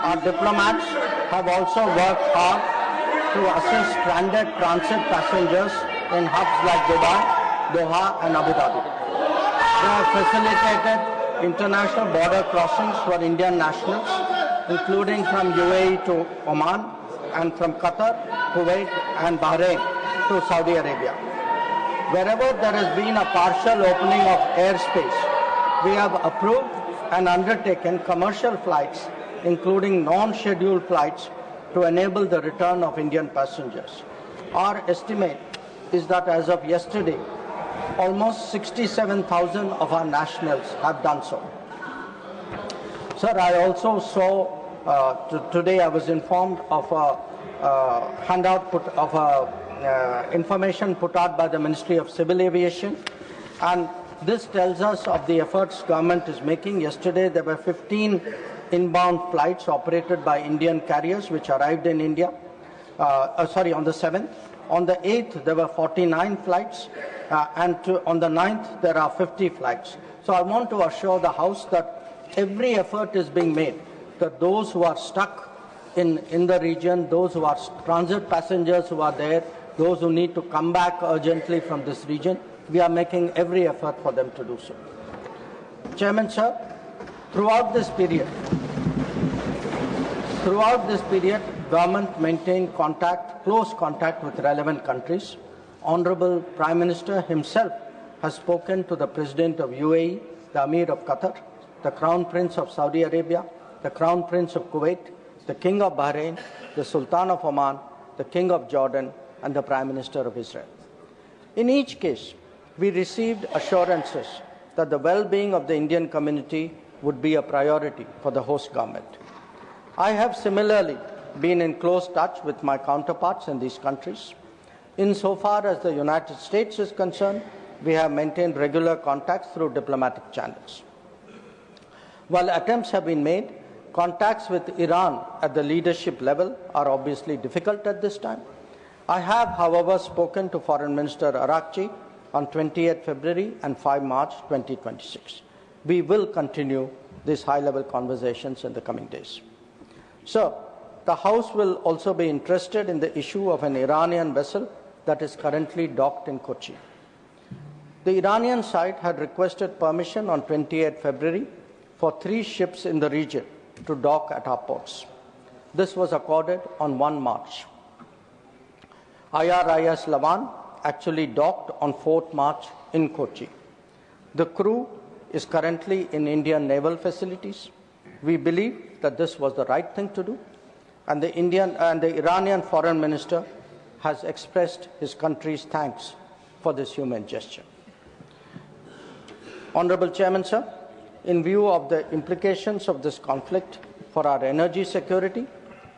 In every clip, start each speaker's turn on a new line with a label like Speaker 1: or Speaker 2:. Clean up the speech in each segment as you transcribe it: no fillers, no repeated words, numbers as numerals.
Speaker 1: Our diplomats have also worked hard to assist stranded transit passengers in hubs like Dubai, Doha and Abu Dhabi. They have facilitated international border crossings for Indian nationals, including from UAE to Oman and from Qatar, Kuwait and Bahrain to Saudi Arabia. Wherever there has been a partial opening of airspace, we have approved and undertaken commercial flights, including non-scheduled flights, to enable the return of Indian passengers. Our estimate is that as of yesterday, almost 67,000 of our nationals have done so. Sir, I also saw, today I was informed of a handout information put out by the Ministry of Civil Aviation, and this tells us of the efforts government is making. Yesterday there were 15 inbound flights operated by Indian carriers which arrived in India, on the 7th. On the 8th there were 49 flights and on the 9th there are 50 flights. So I want to assure the House that every effort is being made that those who are stuck in the region, those who are transit passengers who are there, those who need to come back urgently from this region, we are making every effort for them to do so. Chairman, sir, throughout this period, government maintained close contact with relevant countries. Honorable Prime Minister himself has spoken to the President of UAE, the Amir of Qatar, the Crown Prince of Saudi Arabia, the Crown Prince of Kuwait, the King of Bahrain, the Sultan of Oman, the King of Jordan, and the Prime Minister of Israel. In each case, we received assurances that the well-being of the Indian community would be a priority for the host government. I have similarly been in close touch with my counterparts in these countries. Insofar as the United States is concerned, we have maintained regular contacts through diplomatic channels. While attempts have been made, contacts with Iran at the leadership level are obviously difficult at this time. I have, however, spoken to Foreign Minister Arakchi on 28 February and 5 March 2026. We will continue these high-level conversations in the coming days. Sir, the House will also be interested in the issue of an Iranian vessel that is currently docked in Kochi. The Iranian side had requested permission on 28 February for 3 ships in the region to dock at our ports. This was accorded on 1 March. IRIS Lavan actually docked on 4th March in Kochi. The crew is currently in Indian naval facilities. We believe that this was the right thing to do, and the Iranian foreign minister has expressed his country's thanks for this humane gesture. Honorable Chairman, sir, in view of the implications of this conflict for our energy security,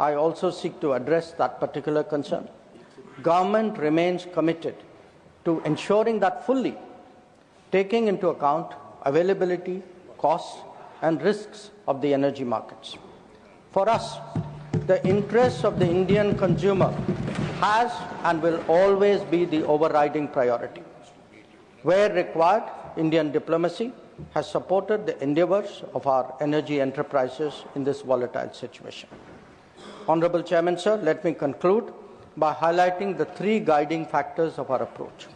Speaker 1: I also seek to address that particular concern. Government remains committed to ensuring that fully, taking into account availability, costs, and risks of the energy markets. For us, the interests of the Indian consumer has and will always be the overriding priority. Where required, Indian diplomacy has supported the endeavors of our energy enterprises in this volatile situation. Honorable Chairman, sir, let me conclude by highlighting the 3 guiding factors of our approach.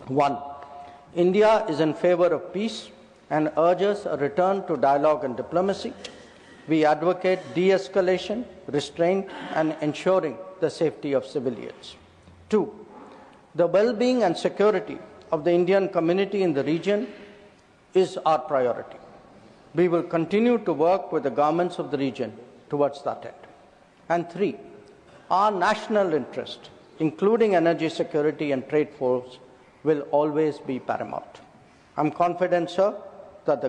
Speaker 1: 1. India is in favor of peace and urges a return to dialogue and diplomacy. We advocate de-escalation, restraint, and ensuring the safety of civilians. 2. The well-being and security of the Indian community in the region is our priority. We will continue to work with the governments of the region towards that end. And 3. Our national interest, including energy security and trade flows, will always be paramount. I'm confident, sir, that the